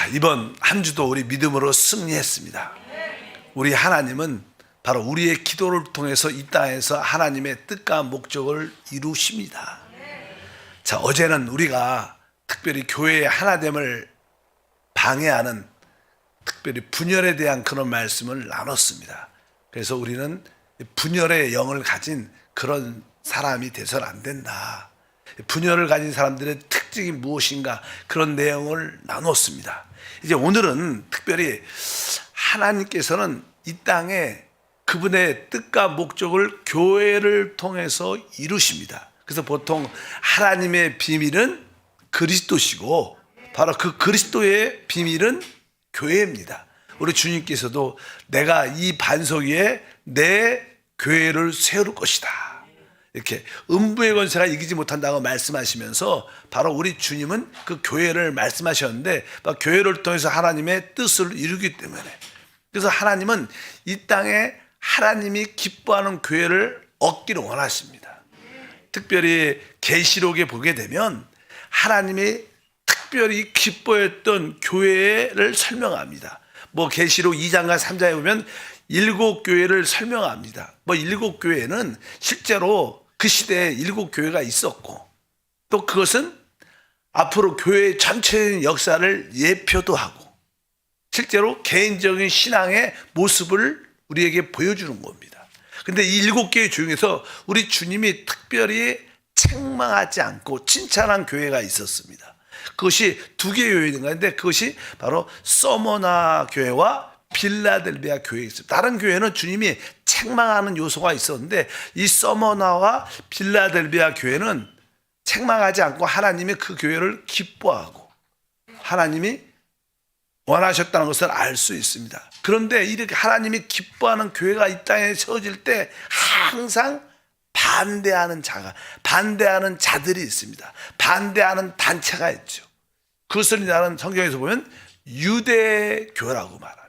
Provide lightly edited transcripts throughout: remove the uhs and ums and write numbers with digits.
이번 한 주도 우리 믿음으로 승리했습니다. 우리 하나님은 바로 우리의 기도를 통해서 이 땅에서 하나님의 뜻과 목적을 이루십니다. 자, 어제는 우리가 특별히 교회의 하나됨을 방해하는 특별히 분열에 대한 그런 말씀을 나눴습니다. 그래서 우리는 분열의 영을 가진 그런 사람이 돼서는 안 된다. 분열을 가진 사람들의 특징이 무엇인가, 그런 내용을 나눴습니다. 이제 오늘은 특별히 하나님께서는 이 땅에 그분의 뜻과 목적을 교회를 통해서 이루십니다. 그래서 보통 하나님의 비밀은 그리스도시고 바로 그 그리스도의 비밀은 교회입니다. 우리 주님께서도 내가 이 반석 위에 내 교회를 세울 것이다, 이렇게 음부의 권세가 이기지 못한다고 말씀하시면서 바로 우리 주님은 그 교회를 말씀하셨는데, 교회를 통해서 하나님의 뜻을 이루기 때문에, 그래서 하나님은 이 땅에 하나님이 기뻐하는 교회를 얻기를 원하십니다. 특별히 계시록에 보게 되면 하나님이 특별히 기뻐했던 교회를 설명합니다. 계시록 2장과 3장에 보면 7교회를 설명합니다. 7교회는 실제로 그 시대에 7교회가 있었고, 또 그것은 앞으로 교회 전체의 역사를 예표도 하고 실제로 개인적인 신앙의 모습을 우리에게 보여주는 겁니다. 근데 이 7교회 중에서 우리 주님이 특별히 책망하지 않고 칭찬한 교회가 있었습니다. 그것이 2개의 교회인데 그것이 바로 서머나 교회와 빌라델비아 교회에 있습니다. 다른 교회는 주님이 책망하는 요소가 있었는데 이 서머나와 빌라델비아 교회는 책망하지 않고 하나님이 그 교회를 기뻐하고 하나님이 원하셨다는 것을 알 수 있습니다. 그런데 이렇게 하나님이 기뻐하는 교회가 이 땅에 세워질 때 항상 반대하는 자들이 있습니다. 반대하는 단체가 있죠. 그것을 나는 성경에서 보면 유대교라고 말합니다.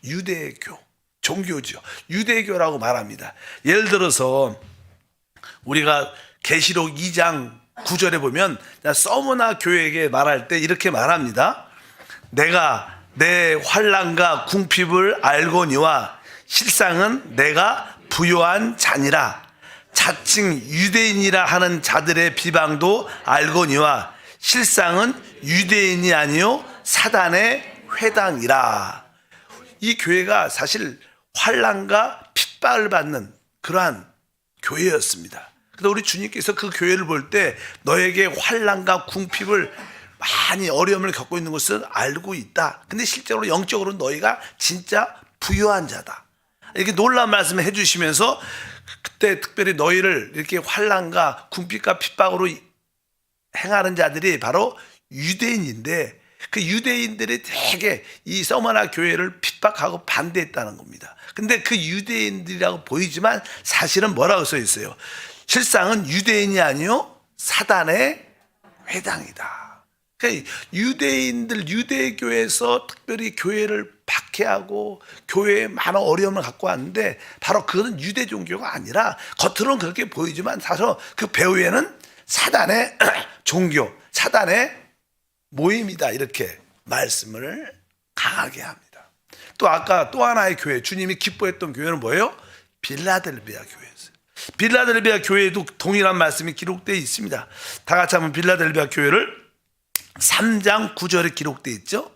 유대교, 종교죠. 유대교라고 말합니다. 예를 들어서 우리가 계시록 2장 9절에 보면 서머나 교회에게 말할 때 이렇게 말합니다. 내가 내 환난과 궁핍을 알거니와 실상은 내가 부요한 자니라. 자칭 유대인이라 하는 자들의 비방도 알거니와 실상은 유대인이 아니요 사단의 회당이라. 이 교회가 사실 환난과 핍박을 받는 그러한 교회였습니다. 그래서 우리 주님께서 그 교회를 볼 때 너에게 환난과 궁핍을 많이 어려움을 겪고 있는 것을 알고 있다. 근데 실제로 영적으로 너희가 진짜 부유한 자다, 이렇게 놀라운 말씀을 해주시면서 그때 특별히 너희를 이렇게 환난과 궁핍과 핍박으로 행하는 자들이 바로 유대인인데 그 유대인들이 되게 이 서머나 교회를 핍박하고 반대했다는 겁니다. 근데 그 유대인들이라고 보이지만 사실은 뭐라고 써 있어요? 실상은 유대인이 아니요 사단의 회당이다. 그러니까 유대인들, 유대교에서 특별히 교회를 박해하고 교회에 많은 어려움을 갖고 왔는데 바로 그것은 유대 종교가 아니라 겉으로는 그렇게 보이지만 사실 그 배후에는 사단의 종교, 사단의 모임이다, 이렇게 말씀을 강하게 합니다. 또 아까 또 하나의 교회, 주님이 기뻐했던 교회는 뭐예요? 빌라델비아 교회였어요. 빌라델비아 교회에도 동일한 말씀이 기록되어 있습니다. 다 같이 한번 빌라델비아 교회를 3장 9절에 기록되어 있죠.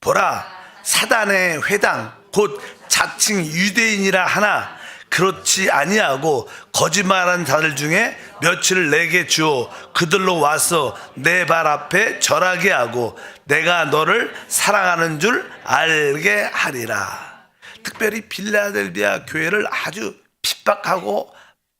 보라, 사단의 회당 곧 자칭 유대인이라 하나 그렇지 아니하고 거짓말하는 자들 중에 며칠 내게 주어 그들로 와서 내 발 앞에 절하게 하고 내가 너를 사랑하는 줄 알게 하리라. 특별히 빌라델비아 교회를 아주 핍박하고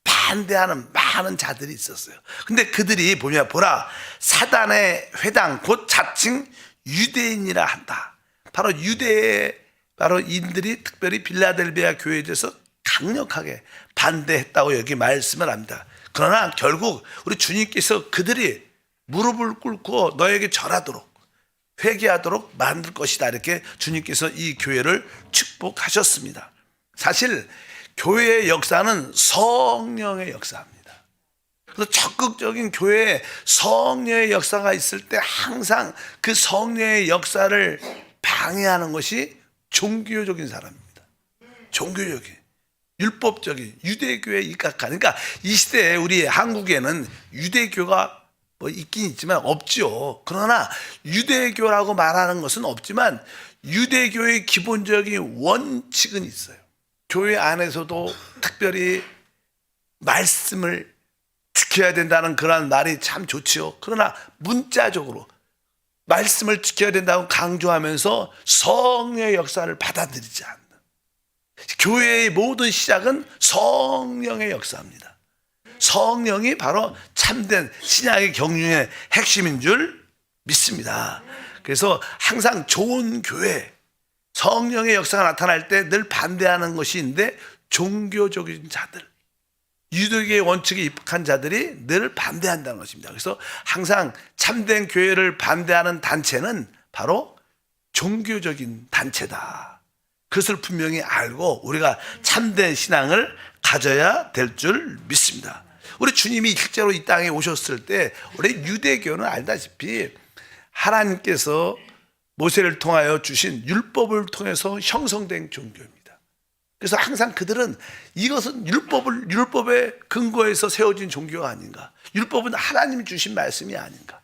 반대하는 많은 자들이 있었어요. 근데 그들이 보면 보라, 사단의 회당 곧 자칭 유대인이라 한다. 바로 인들이 특별히 빌라델비아 교회에 대해서 강력하게 반대했다고 여기 말씀을 합니다. 그러나 결국 우리 주님께서 그들이 무릎을 꿇고 너에게 절하도록 회개하도록 만들 것이다, 이렇게 주님께서 이 교회를 축복하셨습니다. 사실 교회의 역사는 성령의 역사입니다. 그래서 적극적인 교회에 성령의 역사가 있을 때 항상 그 성령의 역사를 방해하는 것이 종교적인 사람입니다. 종교적인, 율법적인, 유대교에 입각한. 그러니까 이 시대에 우리 한국에는 유대교가 뭐 있긴 있지만 없죠. 그러나 유대교라고 말하는 것은 없지만 유대교의 기본적인 원칙은 있어요. 교회 안에서도 특별히 말씀을 지켜야 된다는 그런 말이 참 좋지요. 그러나 문자적으로 말씀을 지켜야 된다고 강조하면서 성령의 역사를 받아들이지 않는, 교회의 모든 시작은 성령의 역사입니다. 성령이 바로 참된 신약의 경륜의 핵심인 줄 믿습니다. 그래서 항상 좋은 교회, 성령의 역사가 나타날 때 늘 반대하는 것이 있는데, 종교적인 자들, 유대교의 원칙에 입각한 자들이 늘 반대한다는 것입니다. 그래서 항상 참된 교회를 반대하는 단체는 바로 종교적인 단체다. 그것을 분명히 알고 우리가 참된 신앙을 가져야 될 줄 믿습니다. 우리 주님이 실제로 이 땅에 오셨을 때 우리 유대교는 알다시피 하나님께서 모세를 통하여 주신 율법을 통해서 형성된 종교입니다. 그래서 항상 그들은 이것은 율법의 근거에서 세워진 종교가 아닌가, 율법은 하나님이 주신 말씀이 아닌가.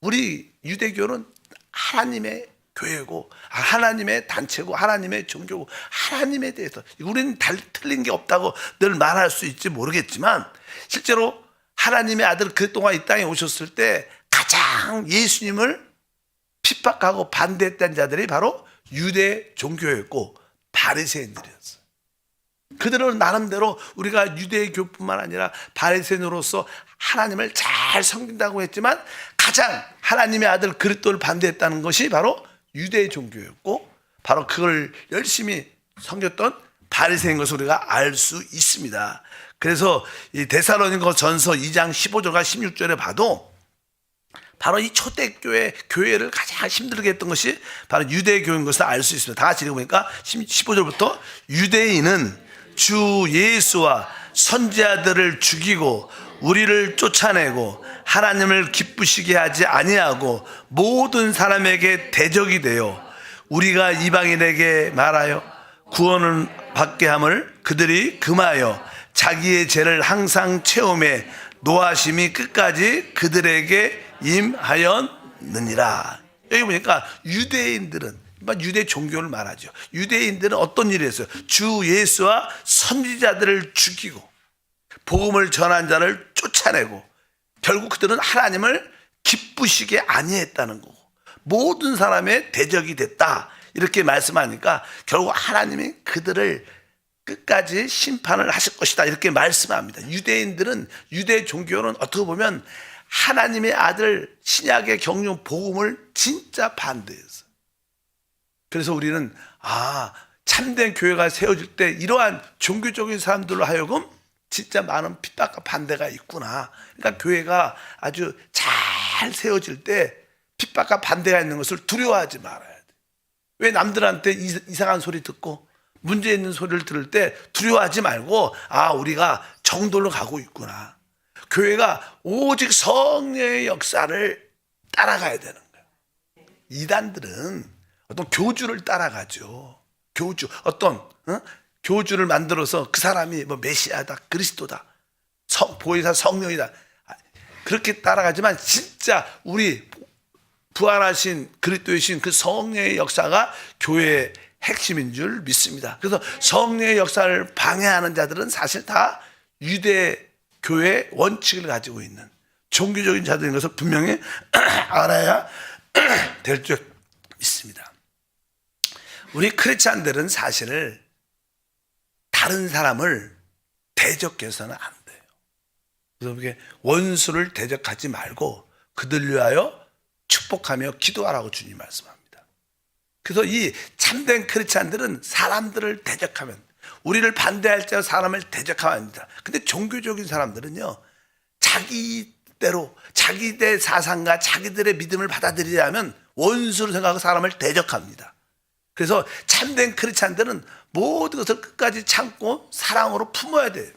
우리 유대교는 하나님의 교회고 하나님의 단체고 하나님의 종교고 하나님에 대해서 우리는 틀린 게 없다고 늘 말할 수 있지 모르겠지만, 실제로 하나님의 아들 그동안 이 땅에 오셨을 때 가장 예수님을 핍박하고 반대했던 자들이 바로 유대 종교였고 바리새인들이었어요. 그들은 나름대로 우리가 유대교뿐만 아니라 바리새인으로서 하나님을 잘 섬긴다고 했지만 가장 하나님의 아들 그리스도를 반대했다는 것이 바로 유대 종교였고, 바로 그걸 열심히 섬겼던 바리새인 것을 우리가 알 수 있습니다. 그래서 이 데살로니가 전서 2장 15절과 16절에 봐도 바로 이 초대교회, 교회를 가장 힘들게 했던 것이 바로 유대교인 것을 알 수 있습니다. 다 같이 읽어보니까 15절부터 유대인은 주 예수와 선지자들을 죽이고 우리를 쫓아내고 하나님을 기쁘시게 하지 아니하고 모든 사람에게 대적이 되어 우리가 이방인에게 말하여 구원을 받게 함을 그들이 금하여 자기의 죄를 항상 체험해 노하심이 끝까지 그들에게 임하였느니라. 여기 보니까 유대인들은 유대 종교를 말하죠. 유대인들은 어떤 일을 했어요? 주 예수와 선지자들을 죽이고 복음을 전한 자를 쫓아내고 결국 그들은 하나님을 기쁘시게 아니했다는 거고 모든 사람의 대적이 됐다, 이렇게 말씀하니까 결국 하나님이 그들을 끝까지 심판을 하실 것이다, 이렇게 말씀합니다. 유대인들은, 유대 종교는 어떻게 보면 하나님의 아들 신약의 경륜 복음을 진짜 반대했어요. 그래서 우리는 참된 교회가 세워질 때 이러한 종교적인 사람들로 하여금 진짜 많은 핍박과 반대가 있구나. 그러니까 교회가 아주 잘 세워질 때 핍박과 반대가 있는 것을 두려워하지 말아야 돼. 왜 남들한테 이상한 소리 듣고 문제 있는 소리를 들을 때 두려워하지 말고 우리가 정돌로 가고 있구나. 교회가 오직 성령의 역사를 따라가야 되는 거예요. 이단들은 어떤 교주를 따라가죠. 교주, 어떤 교주를 만들어서 그 사람이 뭐 메시아다, 그리스도다, 보혜사, 성령이다, 그렇게 따라가지만 진짜 우리 부활하신 그리스도의 신 그 성령의 역사가 교회의 핵심인 줄 믿습니다. 그래서 성령의 역사를 방해하는 자들은 사실 다 유대 교회의 원칙을 가지고 있는 종교적인 자들인 것을 분명히 알아야 될 줄 믿습니다. 우리 크리스찬들은 사실 다른 사람을 대적해서는 안 돼요. 그래서 이렇게 원수를 대적하지 말고 그들 위하여 축복하며 기도하라고 주님 말씀합니다. 그래서 이 참된 크리스찬들은 사람들을 대적하면, 우리를 반대할 때 사람을 대적하면 안 됩니다. 근데 종교적인 사람들은요, 자기대로 자기들의 사상과 자기들의 믿음을 받아들이려면 원수로 생각하고 사람을 대적합니다. 그래서 참된 크리스찬들은 모든 것을 끝까지 참고 사랑으로 품어야 돼요.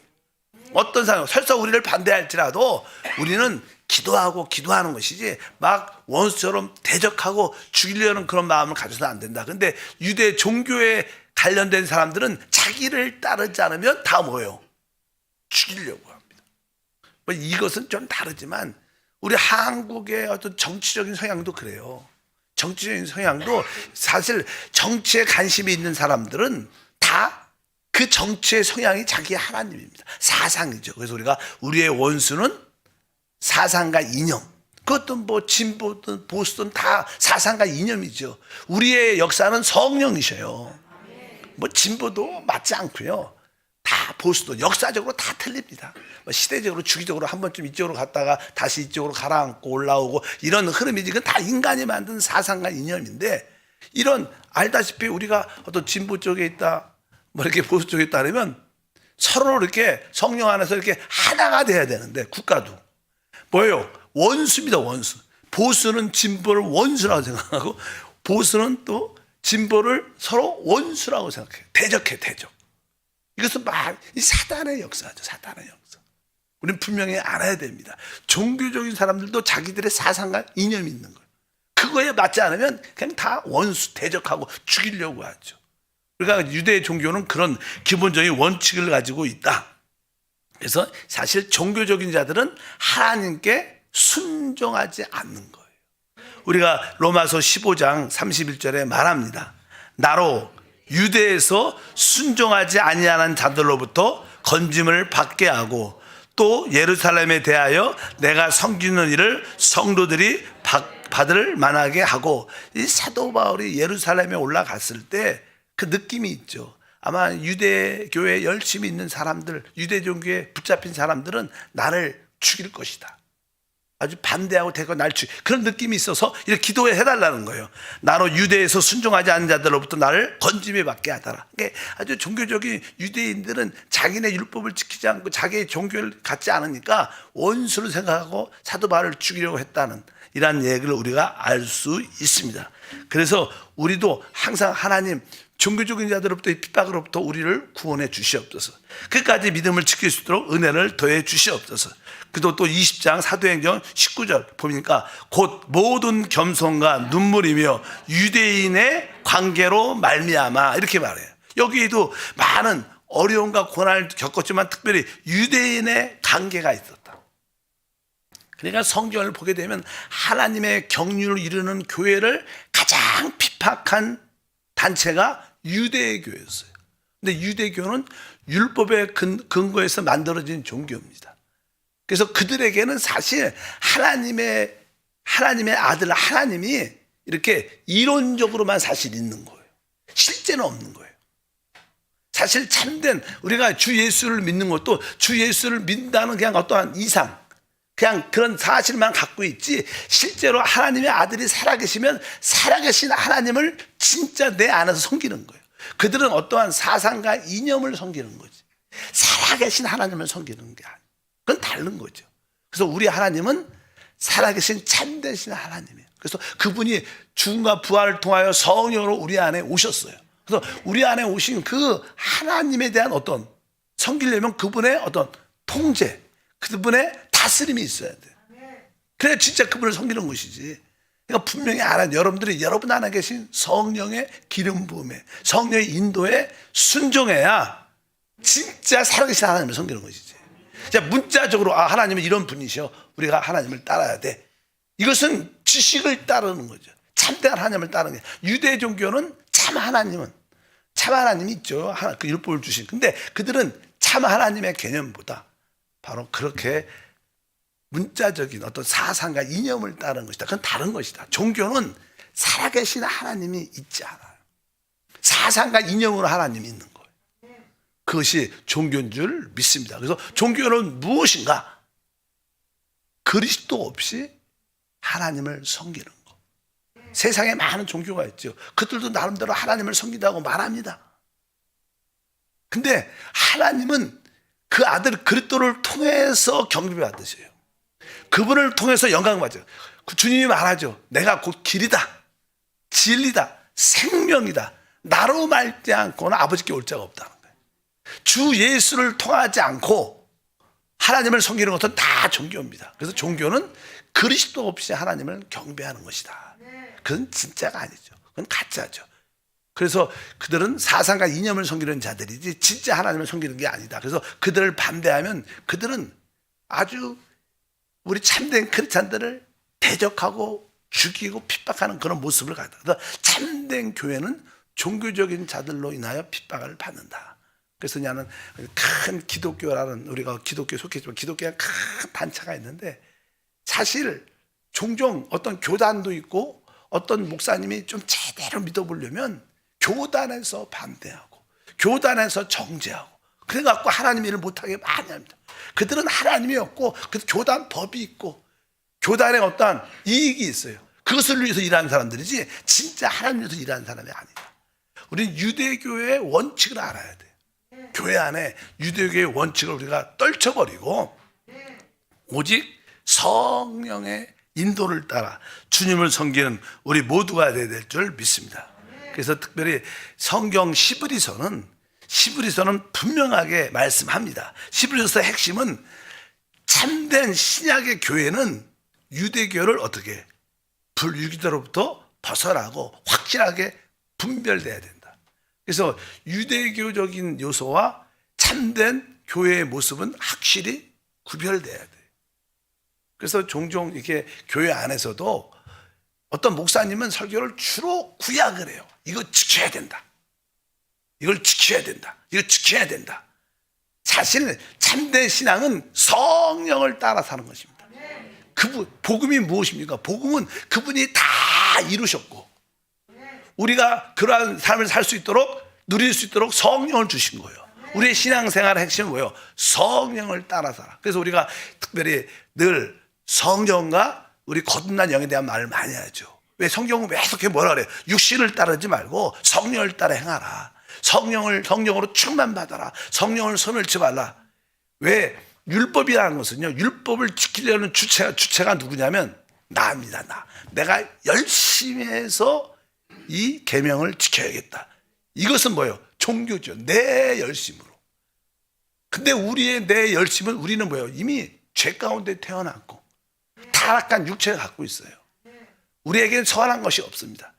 어떤 사람 설사 우리를 반대할지라도 우리는 기도하는 것이지 막 원수처럼 대적하고 죽이려는 그런 마음을 가져서는 안 된다. 근데 유대 종교에 관련된 사람들은 자기를 따르지 않으면 다 뭐예요? 죽이려고 합니다. 뭐 이것은 좀 다르지만 우리 한국의 어떤 정치적인 성향도 그래요. 정치적인 성향도 사실 정치에 관심이 있는 사람들은 다 그 정치의 성향이 자기의 하나님입니다. 사상이죠. 그래서 우리가 우리의 원수는 사상과 이념, 그것도 뭐 진보든 보수든 다 사상과 이념이죠. 우리의 역사는 성령이셔요. 뭐 진보도 맞지 않고요. 다 보수도 역사적으로 다 틀립니다. 뭐 시대적으로 주기적으로 한 번쯤 이쪽으로 갔다가 다시 이쪽으로 가라앉고 올라오고 이런 흐름이지. 이건 다 인간이 만든 사상과 이념인데, 이런 알다시피 우리가 어떤 진보 쪽에 있다, 뭐 이렇게 보수 쪽에 있다 그러면 서로 이렇게 성령 안에서 이렇게 하나가 돼야 되는데, 국가도 뭐예요? 원수입니다. 원수. 보수는 진보를 원수라고 생각하고 보수는 또 진보를 서로 원수라고 생각해요. 대적. 이것은 이 사단의 역사죠. 사단의 역사. 우리는 분명히 알아야 됩니다. 종교적인 사람들도 자기들의 사상과 이념이 있는 거예요. 그거에 맞지 않으면 그냥 다 원수, 대적하고 죽이려고 하죠. 그러니까 유대 종교는 그런 기본적인 원칙을 가지고 있다. 그래서 사실 종교적인 자들은 하나님께 순종하지 않는 거예요. 우리가 로마서 15장 31절에 말합니다. 나로 유대에서 순종하지 아니하는 자들로부터 건짐을 받게 하고 또 예루살렘에 대하여 내가 섬기는 일을 성도들이 받을 만하게 하고, 이 사도 바울이 예루살렘에 올라갔을 때 그 느낌이 있죠. 아마 유대교에 열심히 있는 사람들, 유대 종교에 붙잡힌 사람들은 나를 죽일 것이다. 아주 반대하고 대거 날 그런 느낌이 있어서 이렇게 기도해 해달라는 거예요. 나로 유대에서 순종하지 않는 자들로부터 나를 건짐에 받게 하더라. 그러니까 아주 종교적인 유대인들은 자기네 율법을 지키지 않고 자기의 종교를 갖지 않으니까 원수를 생각하고 사도 바울을 죽이려고 했다는 이런 얘기를 우리가 알 수 있습니다. 그래서 우리도 항상 하나님, 종교적인 자들로부터의 핍박으로부터 우리를 구원해 주시옵소서. 끝까지 믿음을 지킬 수 있도록 은혜를 더해 주시옵소서. 그리고 또 20장 사도행전 19절 보니까 곧 모든 겸손과 눈물이며 유대인의 관계로 말미암아 이렇게 말해요. 여기에도 많은 어려움과 고난을 겪었지만 특별히 유대인의 관계가 있었다. 그러니까 성경을 보게 되면 하나님의 경륜을 이루는 교회를 가장 핍박한 단체가 유대교였어요. 근데 유대교는 율법의 근거에서 만들어진 종교입니다. 그래서 그들에게는 사실 하나님의 아들 하나님이 이렇게 이론적으로만 사실 있는 거예요. 실제는 없는 거예요. 사실 참된 우리가 주 예수를 믿는 것도 주 예수를 믿는다는 그냥 어떠한 이상, 그냥 그런 사실만 갖고 있지, 실제로 하나님의 아들이 살아계시면 살아계신 하나님을 진짜 내 안에서 섬기는 거예요. 그들은 어떠한 사상과 이념을 섬기는 거지, 살아계신 하나님을 섬기는 게 아니에요. 그건 다른 거죠. 그래서 우리 하나님은 살아계신 참되신 하나님이에요. 그래서 그분이 죽음과 부활을 통하여 성령으로 우리 안에 오셨어요. 그래서 우리 안에 오신 그 하나님에 대한 어떤 섬기려면 그분의 어떤 통제, 그분의 다스림이 있어야 돼. 그래야 진짜 그분을 섬기는 것이지. 그러니까 분명히 알아야 돼. 여러분들이 여러분 안에 계신 성령의 기름 부음에, 성령의 인도에 순종해야 진짜 살아계신 하나님을 섬기는 것이지. 자, 문자적으로 하나님은 이런 분이셔, 우리가 하나님을 따라야 돼, 이것은 지식을 따르는 거죠. 참된 하나님을 따르는 게. 유대 종교는 참 하나님이 있죠. 그 율법을 주신. 근데 그들은 참 하나님의 개념보다 바로 그렇게 문자적인 어떤 사상과 이념을 따르는 것이다. 그건 다른 것이다. 종교는 살아계신 하나님이 있지 않아요. 사상과 이념으로 하나님이 있는 거예요. 그것이 종교인 줄 믿습니다. 그래서 종교는 무엇인가? 그리스도 없이 하나님을 섬기는 것. 세상에 많은 종교가 있죠. 그들도 나름대로 하나님을 섬긴다고 말합니다. 근데 하나님은 그 아들 그리스도를 통해서 경배 받으셔요. 그분을 통해서 영광을 받아요. 주님이 말하죠. 내가 곧 길이다, 진리다, 생명이다. 나로 말지 않고는 아버지께 올 자가 없다는 거예요. 주 예수를 통하지 않고 하나님을 섬기는 것은 다 종교입니다. 그래서 종교는 그리스도 없이 하나님을 경배하는 것이다. 그건 진짜가 아니죠. 그건 가짜죠. 그래서 그들은 사상과 이념을 섬기는 자들이지 진짜 하나님을 섬기는 게 아니다. 그래서 그들을 반대하면 그들은 아주 우리 참된 크리스찬들을 대적하고 죽이고 핍박하는 그런 모습을 갖다. 그래서 참된 교회는 종교적인 자들로 인하여 핍박을 받는다. 그래서 나는 큰 기독교라는, 우리가 기독교에 속했지만 기독교가 큰 단체가 있는데, 사실 종종 어떤 교단도 있고 어떤 목사님이 좀 제대로 믿어보려면 교단에서 반대하고 교단에서 정죄하고 그래갖고 하나님 일을 못하게 많이 합니다. 그들은 하나님이 없고 그 교단 법이 있고 교단에 어떠한 이익이 있어요. 그것을 위해서 일하는 사람들이지 진짜 하나님 위해서 일하는 사람이 아니다. 우리는 유대교의 원칙을 알아야 돼요. 교회 안에 유대교의 원칙을 우리가 떨쳐버리고 오직 성령의 인도를 따라 주님을 섬기는 우리 모두가 되어야 될 줄 믿습니다. 그래서 특별히 성경 시브리서는 분명하게 말씀합니다. 시브리서의 핵심은 참된 신약의 교회는 유대교를 어떻게 불유기도로부터 벗어나고 확실하게 분별돼야 된다. 그래서 유대교적인 요소와 참된 교회의 모습은 확실히 구별돼야 돼요. 그래서 종종 이렇게 교회 안에서도 어떤 목사님은 설교를 주로 구약을 해요. 이거 지켜야 된다. 이걸 지켜야 된다. 이거 지켜야 된다. 사실 참된 신앙은 성령을 따라 사는 것입니다. 복음이 무엇입니까? 복음은 그분이 다 이루셨고 우리가 그러한 삶을 살 수 있도록, 누릴 수 있도록 성령을 주신 거예요. 우리의 신앙생활의 핵심은 뭐예요? 성령을 따라 살아. 그래서 우리가 특별히 늘 성령과 우리 거듭난 영에 대한 말을 많이 하죠. 왜 성경은 왜 이렇게 뭐라 그래요? 육신을 따르지 말고 성령을 따라 행하라. 성령으로 충만받아라. 성령을 손을치 말라. 왜? 율법이라는 것은요, 율법을 지키려는 주체가 누구냐면 나입니다. 내가 열심히 해서 이 계명을 지켜야겠다. 이것은 뭐예요? 종교죠. 내 열심으로. 근데 우리의 내 열심은 우리는 뭐예요? 이미 죄 가운데 태어났고 타락한 육체를 갖고 있어요. 우리에게는 선한 것이 없습니다.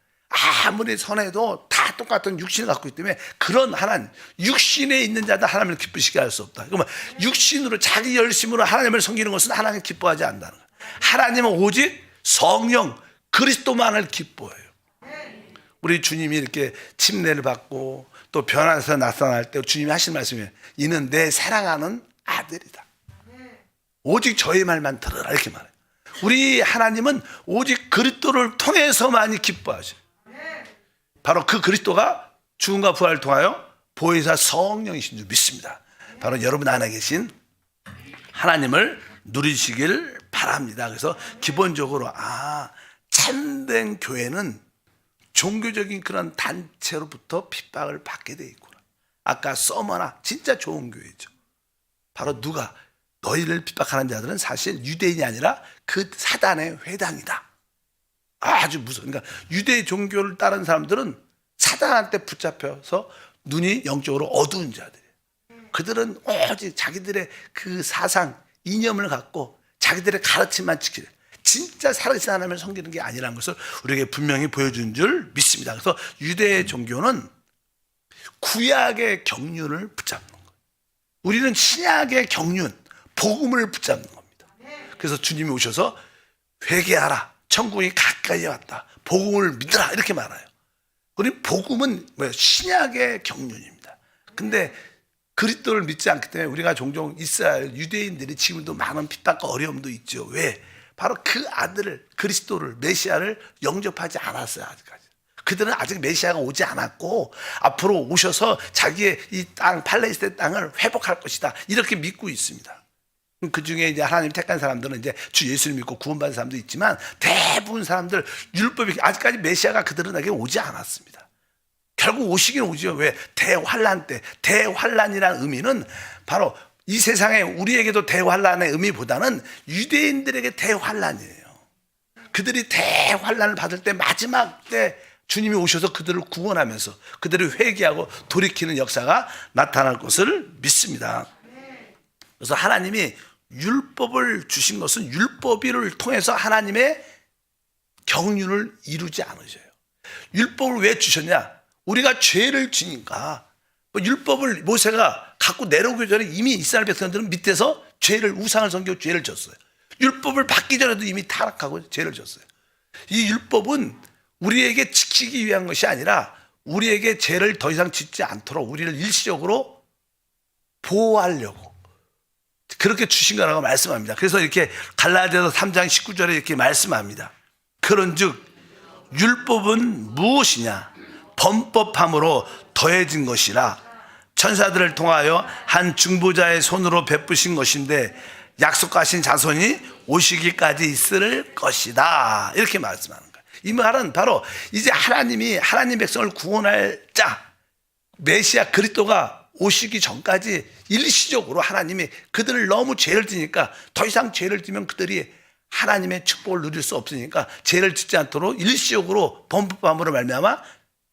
아무리 선해도 다 똑같은 육신을 갖고 있기 때문에 그런 하나님, 육신에 있는 자들 하나님을 기쁘시게 할 수 없다. 그러면 육신으로 자기 열심으로 하나님을 섬기는 것은 하나님 기뻐하지 않는다는 거예요. 하나님은 오직 성령 그리스도만을 기뻐해요. 우리 주님이 이렇게 침례를 받고 또 변화해서 나타날 때 주님이 하신 말씀이에요. 이는 내 사랑하는 아들이다. 오직 저의 말만 들으라 이렇게 말해요. 우리 하나님은 오직 그리스도를 통해서만이 기뻐하셔요. 바로 그 그리스도가 죽음과 부활을 통하여 보혜사 성령이신 줄 믿습니다. 바로 여러분 안에 계신 하나님을 누리시길 바랍니다. 그래서 기본적으로 참된 교회는 종교적인 그런 단체로부터 핍박을 받게 돼 있구나. 아까 서머나 진짜 좋은 교회죠. 바로 누가 너희를 핍박하는 자들은 사실 유대인이 아니라 그 사단의 회당이다. 아주 무서워. 그러니까 유대 종교를 따르는 사람들은 사단한테 붙잡혀서 눈이 영적으로 어두운 자들이에요. 그들은 오직 자기들의 그 사상, 이념을 갖고 자기들의 가르침만 지키려. 진짜 살아계신 하나님을 섬기는 게 아니라는 것을 우리에게 분명히 보여준 줄 믿습니다. 그래서 유대 종교는 구약의 경륜을 붙잡는 거예요. 우리는 신약의 경륜, 복음을 붙잡는 겁니다. 그래서 주님이 오셔서 회개하라. 천국이 가까이 왔다. 복음을 믿으라. 이렇게 말해요. 우리 복음은 뭐예요? 신약의 경륜입니다. 근데 그리스도를 믿지 않기 때문에 우리가 종종 이스라엘 유대인들이 지금도 많은 핍박과 어려움도 있죠. 왜? 바로 그 아들을, 그리스도를, 메시아를 영접하지 않았어요. 아직까지. 그들은 아직 메시아가 오지 않았고 앞으로 오셔서 자기의 이 땅, 팔레스타인 땅을 회복할 것이다. 이렇게 믿고 있습니다. 그 중에 이제 하나님 택한 사람들은 이제 주 예수를 믿고 구원받은 사람도 있지만 대부분 사람들 율법이 아직까지 메시아가 그들에게 오지 않았습니다. 결국 오시긴 오죠. 왜? 대환란 때. 대환란이라는 의미는 바로 이 세상에 우리에게도 대환란의 의미보다는 유대인들에게 대환란이에요. 그들이 대환란을 받을 때 마지막 때 주님이 오셔서 그들을 구원하면서 그들을 회개하고 돌이키는 역사가 나타날 것을 믿습니다. 그래서 하나님이 율법을 주신 것은 율법을 통해서 하나님의 경륜을 이루지 않으셔요. 율법을 왜 주셨냐? 우리가 죄를 지니까. 율법을 모세가 갖고 내려오기 전에 이미 이스라엘 백성들은 밑에서 우상을 섬기고 죄를 졌어요. 율법을 받기 전에도 이미 타락하고 죄를 졌어요. 이 율법은 우리에게 지키기 위한 것이 아니라 우리에게 죄를 더 이상 짓지 않도록 우리를 일시적으로 보호하려고 그렇게 주신 거라고 말씀합니다. 그래서 이렇게 갈라디아서 3장 19절에 이렇게 말씀합니다. 그런즉 율법은 무엇이냐? 범법함으로 더해진 것이라 천사들을 통하여 한 중보자의 손으로 베푸신 것인데 약속하신 자손이 오시기까지 있을 것이다. 이렇게 말씀하는 거예요. 이 말은 바로 이제 하나님이 하나님 백성을 구원할 자 메시아 그리스도가 오시기 전까지 일시적으로 하나님이 그들을 너무 죄를 지니까 더 이상 죄를 지면 그들이 하나님의 축복을 누릴 수 없으니까 죄를 짓지 않도록 일시적으로 범법함으로 말미암아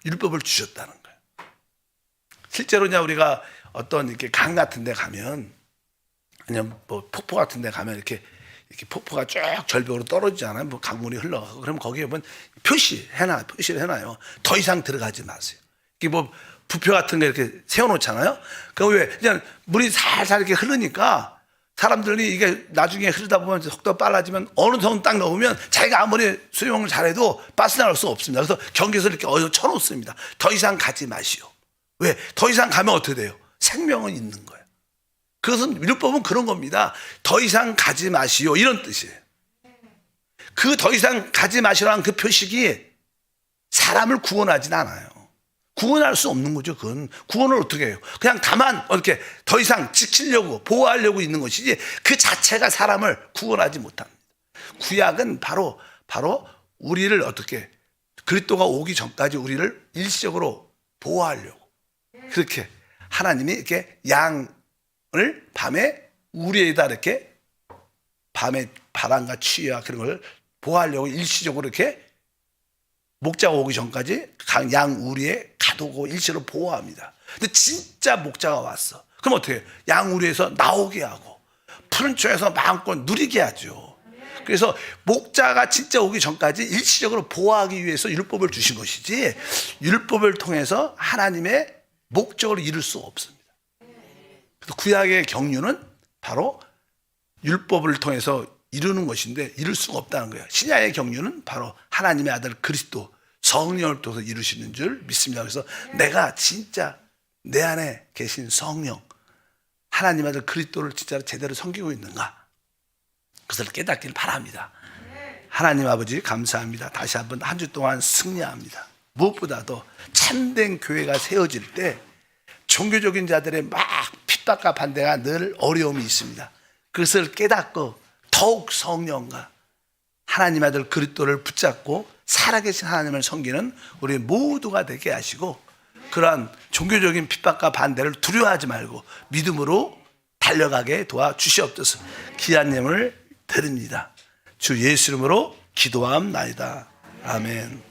율법을 주셨다는 거예요. 실제로 우리가 어떤 이렇게 강 같은 데 가면 아니면 뭐 폭포 같은 데 가면 이렇게 폭포가 쭉 절벽으로 떨어지잖아요. 뭐 강물이 흘러가고 그럼 거기에 보면 표시를 해놔요. 더 이상 들어가지 마세요. 이게 뭐 부표 같은 거 이렇게 세워놓잖아요. 그럼 왜 그냥 물이 살살 이렇게 흐르니까 사람들이 이게 나중에 흐르다 보면 속도가 빨라지면 어느 정도 딱 넘으면 자기가 아무리 수영을 잘해도 빠져나갈 수 없습니다. 그래서 경계에서 이렇게 쳐놓습니다. 더 이상 가지 마시오. 왜? 더 이상 가면 어떻게 돼요? 생명은 있는 거예요. 그것은 율법은 그런 겁니다. 더 이상 가지 마시오 이런 뜻이에요. 그 더 이상 가지 마시라는 그 표식이 사람을 구원하진 않아요. 구원할 수 없는 거죠. 그건 구원을 어떻게 해요? 그냥 다만 이렇게 더 이상 지키려고 보호하려고 있는 것이지 그 자체가 사람을 구원하지 못합니다. 구약은 바로 우리를 어떻게 그리스도가 오기 전까지 우리를 일시적으로 보호하려고 그렇게 하나님이 이렇게 양을 밤에 우리에다 이렇게 밤에 바람과 추위와 그런 걸 보호하려고 일시적으로 이렇게 목자가 오기 전까지 양 우리에 가두고 일시로 보호합니다. 근데 진짜 목자가 왔어. 그럼 어떻게 해요? 양 우리에서 나오게 하고 푸른 초에서 마음껏 누리게 하죠. 그래서 목자가 진짜 오기 전까지 일시적으로 보호하기 위해서 율법을 주신 것이지 율법을 통해서 하나님의 목적을 이룰 수 없습니다. 그래서 구약의 경륜은 바로 율법을 통해서 이루는 것인데 이룰 수가 없다는 거예요. 신약의 경륜은 바로 하나님의 아들 그리스도 성령을 통해서 이루시는 줄 믿습니다. 그래서 내가 진짜 내 안에 계신 성령 하나님 아들 그리스도를 진짜로 제대로 섬기고 있는가? 그것을 깨닫길 바랍니다. 하나님 아버지 감사합니다. 다시 한번 한 주 동안 승리합니다. 무엇보다도 참된 교회가 세워질 때 종교적인 자들의 막 핍박과 반대가 늘 어려움이 있습니다. 그것을 깨닫고 더욱 성령과 하나님 아들 그리스도를 붙잡고 살아계신 하나님을 섬기는 우리 모두가 되게 하시고 그러한 종교적인 핍박과 반대를 두려워하지 말고 믿음으로 달려가게 도와주시옵소서. 귀한 예물을 드립니다. 주 예수 이름으로 기도함나이다. 아멘.